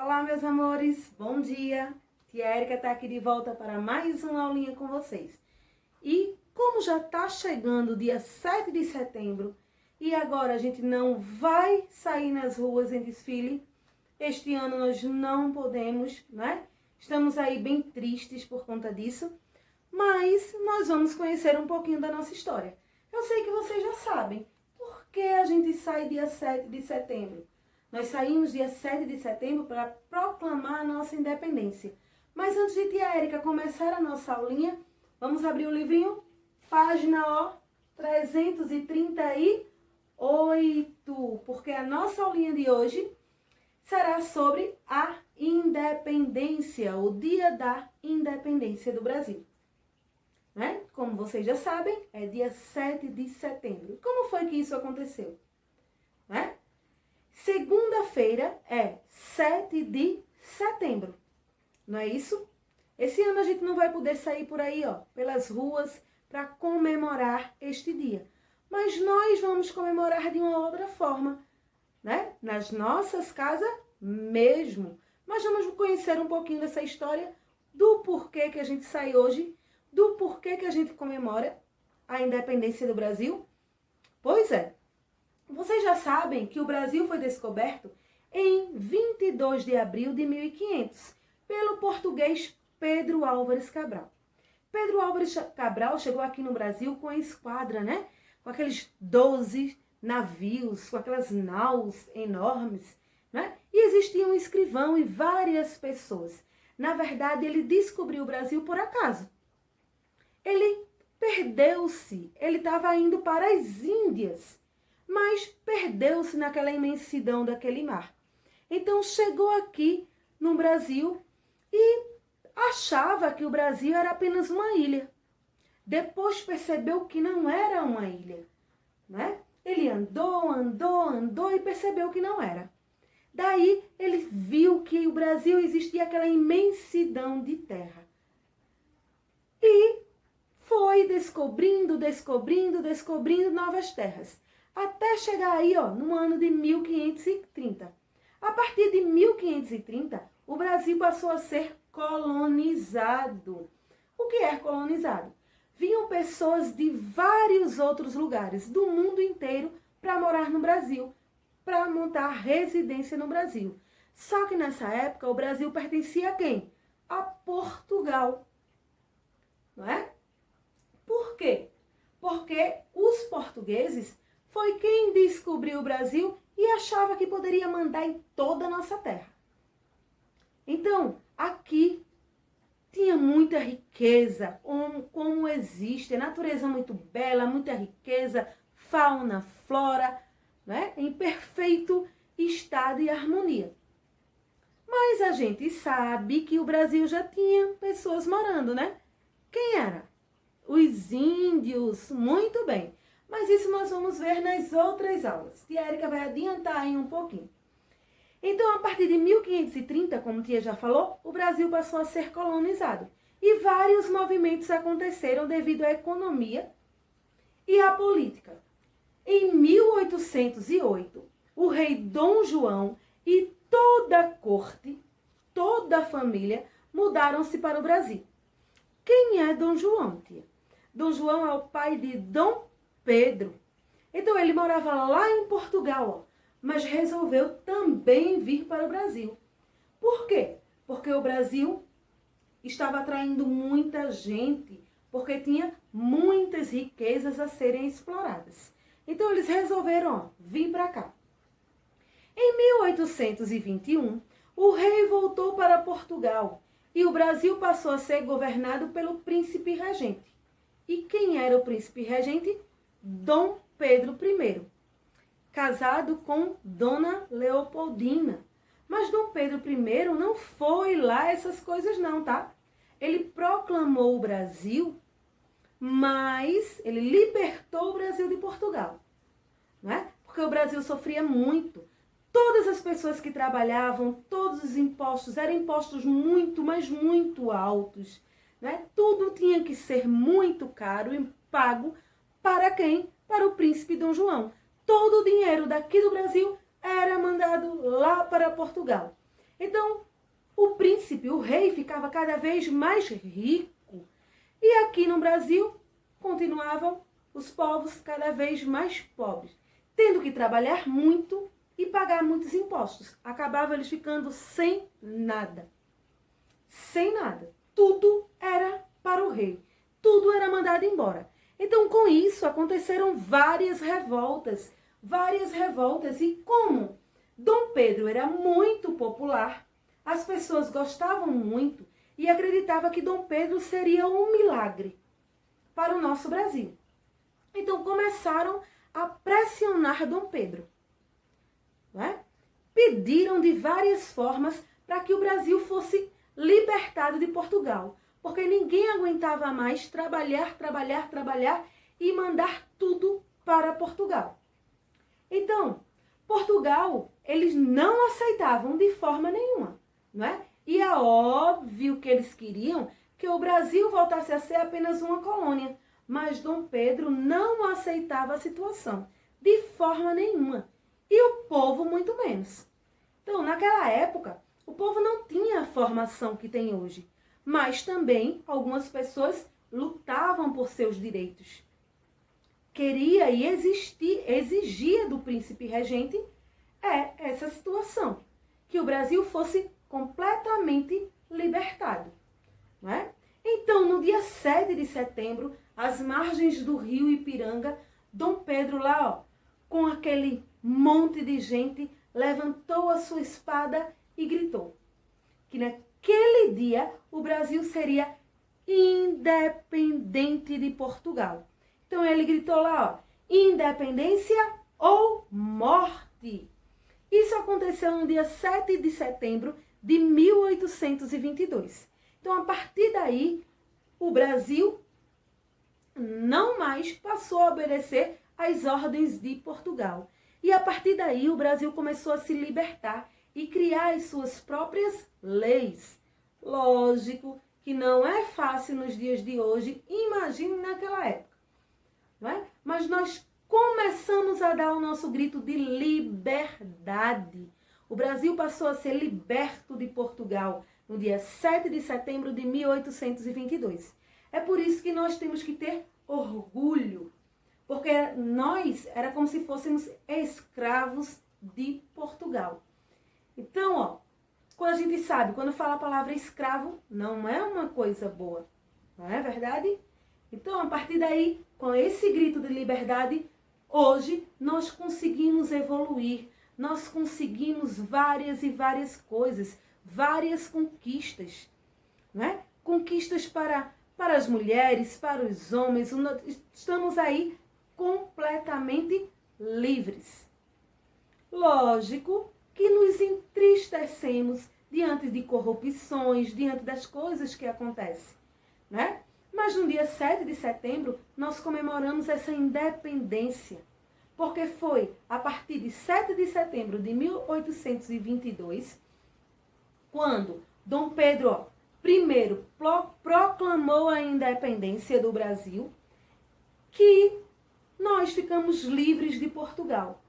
Olá, meus amores, bom dia! Tia Érica está aqui de volta para mais uma aulinha com vocês. E como já está chegando o dia 7 de setembro e agora a gente não vai sair nas ruas em desfile, este ano nós não podemos, né? Estamos aí bem tristes por conta disso, mas nós vamos conhecer um pouquinho da nossa história. Eu sei que vocês já sabem por que a gente sai dia 7 de setembro. Nós saímos dia 7 de setembro para proclamar a nossa independência. Mas antes de tia Érica começar a nossa aulinha, vamos abrir o livrinho, página 338, porque a nossa aulinha de hoje será sobre a independência, o dia da independência do Brasil. Né? Como vocês já sabem, é dia 7 de setembro. Como foi que isso aconteceu? Né? Segunda-feira é 7 de setembro, não é isso? Esse ano a gente não vai poder sair por aí, pelas ruas para comemorar este dia. Mas nós vamos comemorar de uma outra forma, né? Nas nossas casas mesmo. Mas vamos conhecer um pouquinho dessa história, do porquê que a gente sai hoje, do porquê que a gente comemora a independência do Brasil. Pois é. Vocês já sabem que o Brasil foi descoberto em 22 de abril de 1500, pelo português Pedro Álvares Cabral. Pedro Álvares Cabral chegou aqui no Brasil com a esquadra, né? Com aqueles 12 navios, com aquelas naus enormes, né? E existia um escrivão e várias pessoas. Na verdade, ele descobriu o Brasil por acaso. Ele perdeu-se, ele estava indo para as Índias, mas perdeu-se naquela imensidão daquele mar. Então chegou aqui no Brasil e achava que o Brasil era apenas uma ilha. Depois percebeu que não era uma ilha, né? Ele andou e percebeu que não era. Daí ele viu que o Brasil existia aquela imensidão de terra. E foi descobrindo novas terras. Até chegar aí, no ano de 1530. A partir de 1530, o Brasil passou a ser colonizado. O que é colonizado? Vinham pessoas de vários outros lugares do mundo inteiro para morar no Brasil, para montar residência no Brasil. Só que nessa época o Brasil pertencia a quem? A Portugal. Não é? Por quê? Porque os portugueses foi quem descobriu o Brasil e achava que poderia mandar em toda a nossa terra. Então, aqui tinha muita riqueza, como existe, a natureza muito bela, muita riqueza, fauna, flora, né? Em perfeito estado e harmonia. Mas a gente sabe que o Brasil já tinha pessoas morando, né? Quem era? Os índios, muito bem. Mas isso nós vamos ver nas outras aulas. Tia Érica vai adiantar aí um pouquinho. Então, a partir de 1530, como tia já falou, o Brasil passou a ser colonizado. E vários movimentos aconteceram devido à economia e à política. Em 1808, o rei Dom João e toda a corte, toda a família, mudaram-se para o Brasil. Quem é Dom João, tia? Dom João é o pai de Dom Pedro. Então ele morava lá em Portugal, mas resolveu também vir para o Brasil. Por quê? Porque o Brasil estava atraindo muita gente, porque tinha muitas riquezas a serem exploradas. Então eles resolveram vir para cá. Em 1821, o rei voltou para Portugal e o Brasil passou a ser governado pelo príncipe regente. E quem era o príncipe regente? Dom Pedro I, casado com Dona Leopoldina. Mas Dom Pedro I não foi lá essas coisas não, tá? Ele proclamou o Brasil, mas ele libertou o Brasil de Portugal, né? Porque o Brasil sofria muito. Todas as pessoas que trabalhavam, todos os impostos, eram impostos muito, mas muito altos, né? Tudo tinha que ser muito caro e pago para quem? Para o príncipe Dom João. Todo o dinheiro daqui do Brasil era mandado lá para Portugal. Então, o príncipe, o rei, ficava cada vez mais rico. E aqui no Brasil, continuavam os povos cada vez mais pobres, tendo que trabalhar muito e pagar muitos impostos. Acabavam eles ficando sem nada. Sem nada. Tudo era para o rei. Tudo era mandado embora. Então, com isso, aconteceram várias revoltas. E como Dom Pedro era muito popular, as pessoas gostavam muito e acreditavam que Dom Pedro seria um milagre para o nosso Brasil. Então, começaram a pressionar Dom Pedro. Não é? Pediram de várias formas para que o Brasil fosse libertado de Portugal, porque ninguém aguentava mais trabalhar e mandar tudo para Portugal. Então, Portugal, eles não aceitavam de forma nenhuma, não é? E é óbvio que eles queriam que o Brasil voltasse a ser apenas uma colônia, mas Dom Pedro não aceitava a situação de forma nenhuma, e o povo muito menos. Então, naquela época, o povo não tinha a formação que tem hoje, mas também algumas pessoas lutavam por seus direitos. Queria e exigia do príncipe regente essa situação, que o Brasil fosse completamente libertado. Não é? Então, no dia 7 de setembro, às margens do rio Ipiranga, Dom Pedro lá, ó, com aquele monte de gente, levantou a sua espada e gritou que naquele dia o Brasil seria independente de Portugal. Então ele gritou lá, ó, independência ou morte. Isso aconteceu no dia 7 de setembro de 1822. Então, a partir daí, o Brasil não mais passou a obedecer às ordens de Portugal. E a partir daí, o Brasil começou a se libertar e criar as suas próprias leis. Lógico que não é fácil nos dias de hoje, imagine naquela época. Não é? Mas nós começamos a dar o nosso grito de liberdade. O Brasil passou a ser liberto de Portugal no dia 7 de setembro de 1822. É por isso que nós temos que ter orgulho, porque nós era como se fôssemos escravos de Portugal. Então, ó, quando a gente sabe, quando fala a palavra escravo, não é uma coisa boa, não é verdade? Então, a partir daí, com esse grito de liberdade, hoje nós conseguimos evoluir, nós conseguimos várias e várias coisas, várias conquistas, não é? Conquistas para as mulheres, para os homens, estamos aí completamente livres. Lógico que nos entristecemos diante de corrupções, diante das coisas que acontecem, né? Mas no dia 7 de setembro, nós comemoramos essa independência, porque foi a partir de 7 de setembro de 1822, quando Dom Pedro I proclamou a independência do Brasil, que nós ficamos livres de Portugal.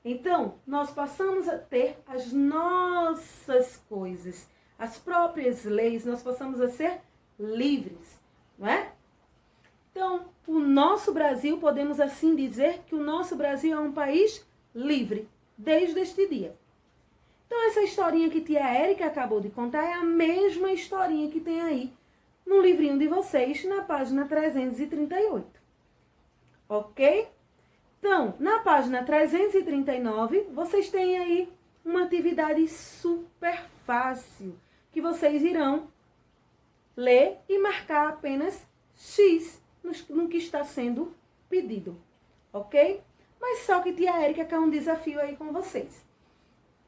Então, nós passamos a ter as nossas coisas, as próprias leis, nós passamos a ser livres, não é? Então, o nosso Brasil, podemos assim dizer que o nosso Brasil é um país livre, desde este dia. Então, essa historinha que tia Érica acabou de contar é a mesma historinha que tem aí no livrinho de vocês, na página 338. Ok? Então, na página 339, vocês têm aí uma atividade super fácil, que vocês irão ler e marcar apenas X no que está sendo pedido, ok? Mas só que tia Érica quer um desafio aí com vocês.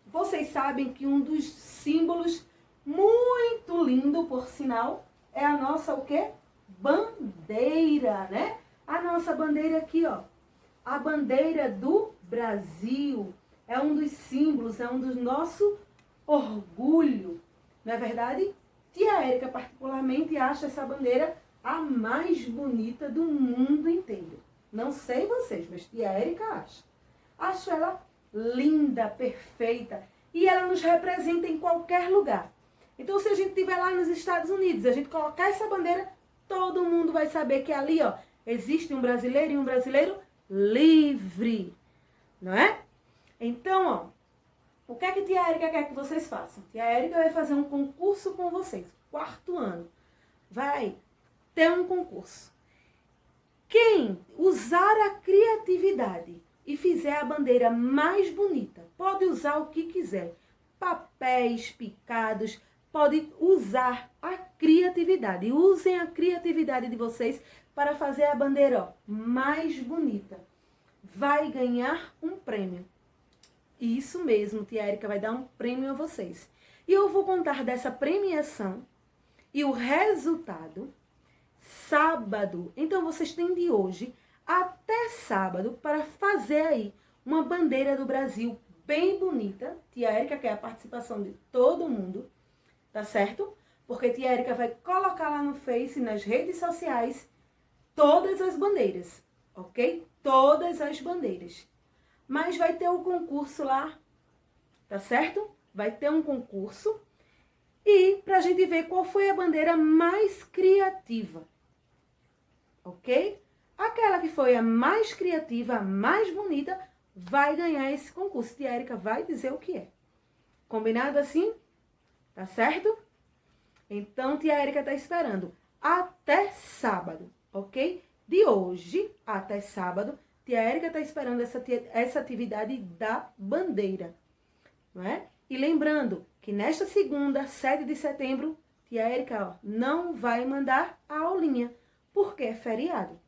Vocês sabem que um dos símbolos muito lindo, por sinal, é a nossa o quê? Bandeira, né? A nossa bandeira aqui, ó. A bandeira do Brasil. É um dos símbolos, é um do nosso orgulho. Não é verdade? Tia Érica, particularmente, acha essa bandeira a mais bonita do mundo inteiro. Não sei vocês, mas tia Érica acha. Acho ela linda, perfeita. e ela nos representa em qualquer lugar. Então, se a gente estiver lá nos Estados Unidos, a gente colocar essa bandeira, todo mundo vai saber que ali, ó, existe um brasileiro e um brasileiro livre, não é? Então, ó, o que é que tia Érica quer que vocês façam? Tia Érica vai fazer um concurso com vocês, 4º ano. Vai ter um concurso. Quem usar a criatividade e fizer a bandeira mais bonita, pode usar o que quiser. Papéis picados, pode usar a criatividade. Usem a criatividade de vocês para fazer a bandeira, ó, mais bonita. Vai ganhar um prêmio. Isso mesmo, tia Érica vai dar um prêmio a vocês. E eu vou contar dessa premiação e o resultado sábado. Então, vocês têm de hoje até sábado para fazer aí uma bandeira do Brasil bem bonita. Tia Érica quer a participação de todo mundo, tá certo? Porque tia Érica vai colocar lá no Face, nas redes sociais, todas as bandeiras, ok? Todas as bandeiras. Mas vai ter o concurso lá, tá certo? Vai ter um concurso. E pra gente ver qual foi a bandeira mais criativa, ok? Aquela que foi a mais criativa, a mais bonita, vai ganhar esse concurso. Tia Érica vai dizer o que é. Combinado assim? Tá certo? Então, tia Érica tá esperando até sábado, ok? De hoje até sábado, tia Érica tá esperando essa atividade da bandeira, não é? E lembrando que nesta segunda, 7 de setembro, tia Érica, ó, não vai mandar a aulinha, porque é feriado,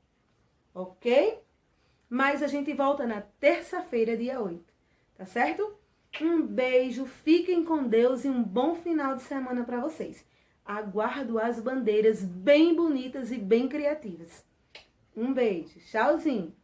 ok? Mas a gente volta na terça-feira, dia 8, tá certo? Um beijo, fiquem com Deus e um bom final de semana para vocês. Aguardo as bandeiras bem bonitas e bem criativas. Um beijo, tchauzinho!